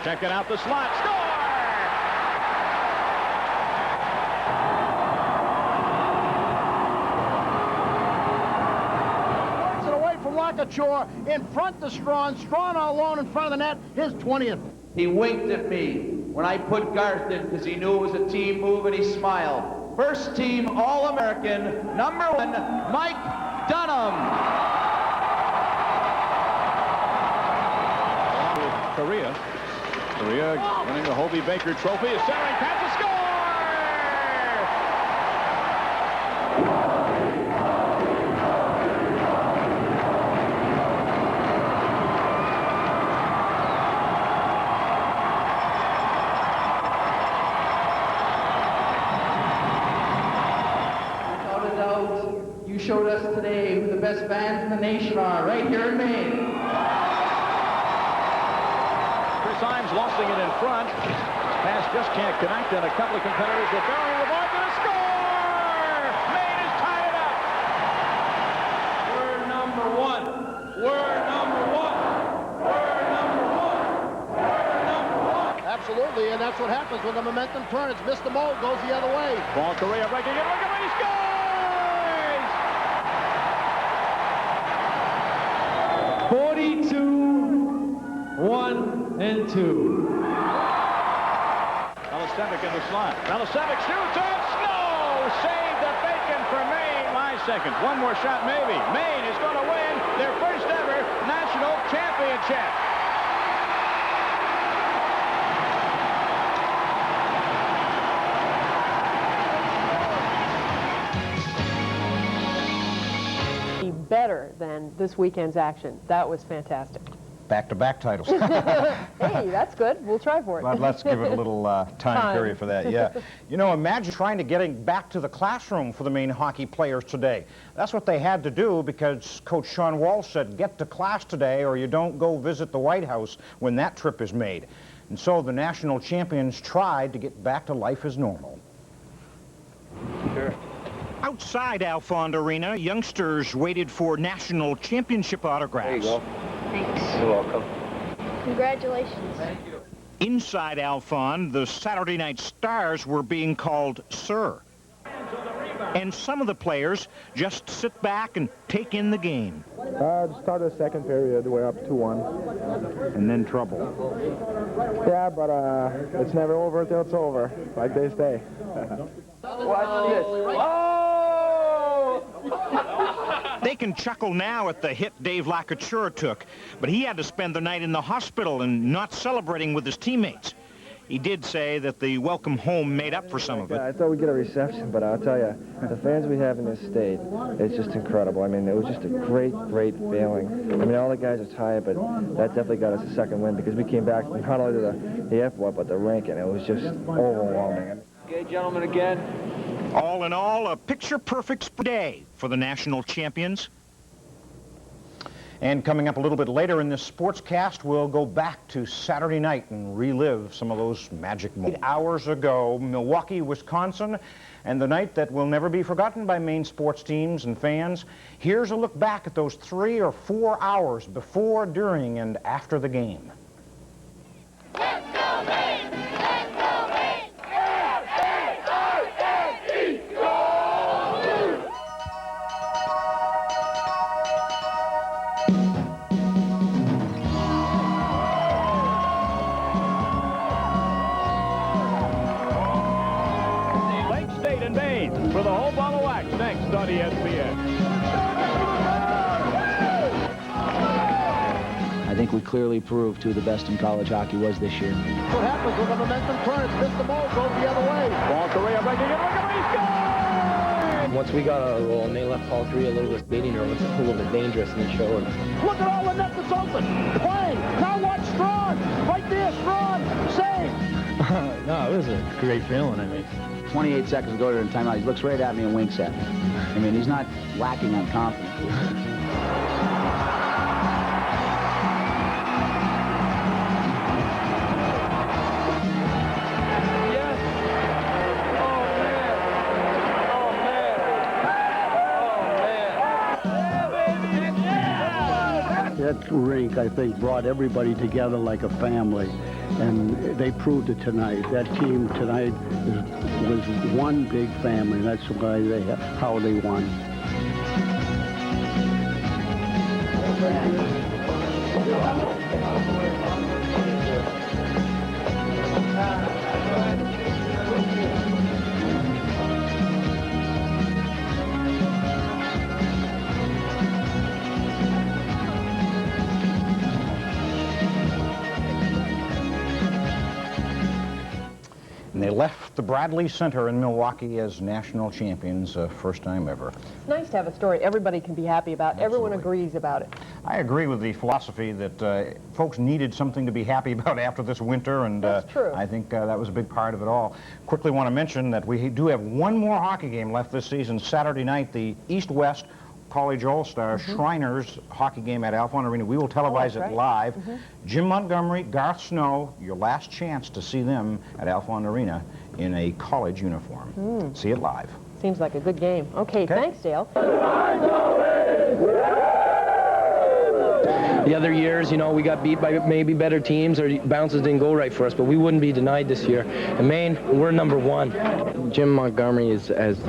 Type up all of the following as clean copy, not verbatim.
Checking out the slot. Score! Works it away from Lockature. In front to Strawn. Strawn all alone in front of the net. His 20th. He winked at me when I put Garth in because he knew it was a team move, and he smiled. First team All-American, number 1, Mike Dunham. Korea winning the Hobie Baker Trophy. A centering pass, a score! Without a doubt, you showed us today who the best fans in the nation are, right here in Maine. Symes losing it in front. Pass just can't connect, and a couple of competitors were burying the ball. Going to score! Maine has tied it up. We're number 1. We're number 1. We're number 1. We're number 1. Absolutely, and that's what happens when the momentum turns. Missed the mold, goes the other way. Paul Correa breaking it. Look at he scores! 42, 1. And 2. Malasevic in the slot. Malasevic shoots and Snow saved the bacon for Maine. My second. One more shot maybe. Maine is going to win their first ever national championship. Better than this weekend's action. That was fantastic. Back-to-back titles. Hey, that's good. We'll try for it. But let's give it a little time period for that, yeah. You know, imagine trying to getting back to the classroom for the Maine hockey players today. That's what they had to do because Coach Sean Walsh said, get to class today or you don't go visit the White House when that trip is made. And so the national champions tried to get back to life as normal. Sure. Outside Alfond Arena, youngsters waited for national championship autographs. There you go. Thanks. You're welcome. Congratulations. Thank you. Inside Alfond, the Saturday Night Stars were being called Sir. And some of the players just sit back and take in the game. Start of the second period, we're up 2-1. And then trouble. Yeah, but it's never over until it's over, like they say. Watch this. Oh! They can chuckle now at the hit Dave Lockature took, but he had to spend the night in the hospital and not celebrating with his teammates. He did say that the welcome home made up for some of it. I thought we'd get a reception, but I'll tell you, the fans we have in this state, it's just incredible. I mean, it was just a great, great feeling. I mean, all the guys are tired, but that definitely got us a second win because we came back not only to the airport, but the rink, and it was just overwhelming. Okay, gentlemen, again. All in all, a picture-perfect day for the national champions. And coming up a little bit later in this sportscast, we'll go back to Saturday night and relive some of those magic moments. 8 hours ago, Milwaukee, Wisconsin, and the night that will never be forgotten by Maine sports teams and fans. Here's a look back at those 3 or 4 hours before, during, and after the game. Let's go, Maine! Let's go, Maine! M-A-I-N-E! Go! Lake State and Maine for the whole ball of wax next on ESPN. I think we clearly proved who the best in college hockey was this year. That's what happens when the momentum turns. Missed the mold, goes the other way. Paul Correa breaking it. Look at he scores! Once we got on a roll and they left Paul Correa a little bit skating or a little bit dangerous, and they showed. Look at all the net that's open. Playing. Now watch Strawn. Right there, Strawn. Save. No, it was a great feeling. I mean, 28 seconds ago during timeout, he looks right at me and winks at me. I mean, he's not lacking on confidence. That rink, I think, brought everybody together like a family. and they proved it tonight. That team tonight was one big family. That's why how they won. And they left the Bradley Center in Milwaukee as national champions, first time ever. It's nice to have a story everybody can be happy about. Absolutely. Everyone agrees about it. I agree with the philosophy that folks needed something to be happy about after this winter, and That's true. I think that was a big part of it all. Quickly want to mention that we do have one more hockey game left this season. Saturday night, the East-West College All-Star Shriners hockey game at Alphon Arena. We will televise it live. Jim Montgomery, Garth Snow, your last chance to see them at Alphon Arena in a college uniform. See it live. Seems like a good game. Okay, thanks, Dale. The other years, you know, we got beat by maybe better teams or bounces didn't go right for us, but we wouldn't be denied this year. In Maine, we're #1. Jim Montgomery has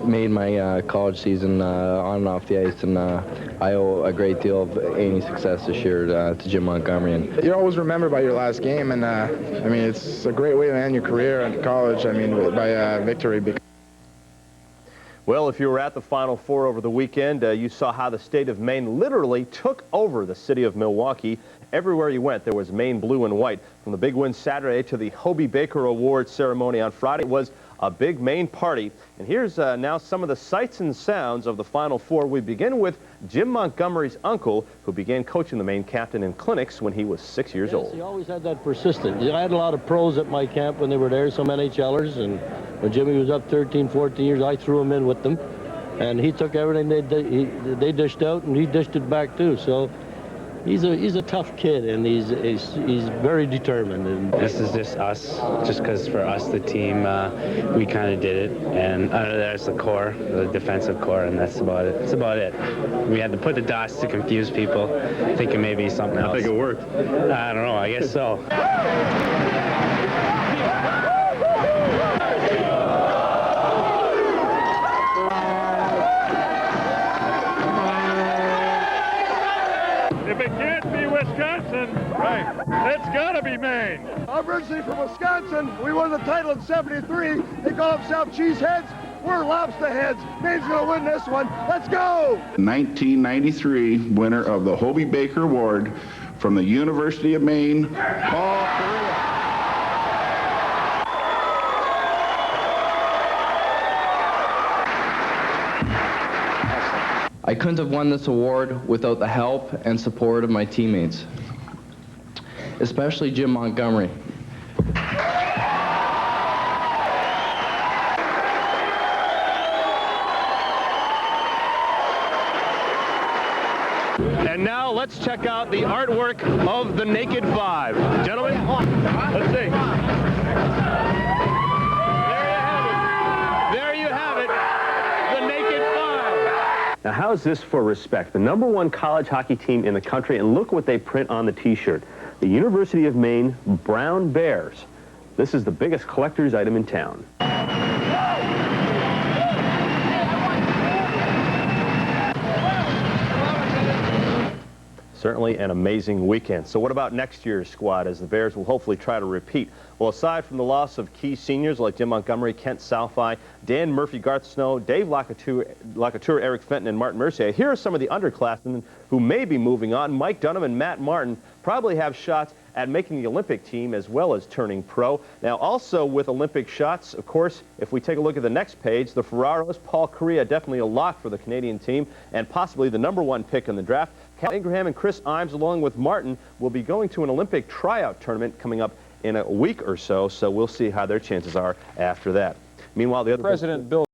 made my college season on and off the ice, and I owe a great deal of any success this year to Jim Montgomery. And you're always remembered by your last game, and I mean, it's a great way to end your career in college. I mean, by victory. Well, if you were at the Final Four over the weekend, you saw how the state of Maine literally took over the city of Milwaukee. Everywhere you went, there was Maine blue and white. From the big win Saturday to the Hobie Baker Award ceremony on Friday, it was a big Maine party. And here's now some of the sights and sounds of the Final Four. We begin with Jim Montgomery's uncle, who began coaching the Maine captain in clinics when he was 6 years old. He always had that persistence. I had a lot of pros at my camp when they were there, some NHLers, and when Jimmy was up 13, 14 years, I threw him in with them. And he took everything they dished out, and he dished it back too. So he's a tough kid, and he's very determined. And this is just us, just because for us, the team, we kind of did it. And under there's the core, the defensive core, and that's about it. That's about it. We had to put the dots to confuse people, thinking maybe something else. I think it worked. I don't know. I guess so. If it can't be Wisconsin, it's got to be Maine. Originally from Wisconsin, we won the title in '73. They call themselves Cheeseheads. We're Lobster Heads. Maine's going to win this one. Let's go! 1993 winner of the Hobie Baker Award from the University of Maine, Paul Correa. I couldn't have won this award without the help and support of my teammates, especially Jim Montgomery. And now let's check out the artwork of the Naked Five. Gentlemen, let's see. There you have it. The Naked Five. Now, how's this for respect? The #1 college hockey team in the country, and look what they print on the T-shirt. The University of Maine Brown Bears. This is the biggest collector's item in town. Certainly an amazing weekend. So what about next year's squad, as the Bears will hopefully try to repeat? Well, aside from the loss of key seniors like Jim Montgomery, Kent Salfi, Dan Murphy, Garth Snow, Dave Lacouture, Eric Fenton, and Martin Mercier, here are some of the underclassmen who may be moving on. Mike Dunham and Matt Martin probably have shots at making the Olympic team as well as turning pro. Now, also with Olympic shots, of course, if we take a look at the next page, the Ferraros, Paul Correa, definitely a lock for the Canadian team and possibly the #1 pick in the draft. Cal Ingraham and Chris Imes, along with Martin, will be going to an Olympic tryout tournament coming up in a week or so, so we'll see how their chances are after that. Meanwhile, the other President Bill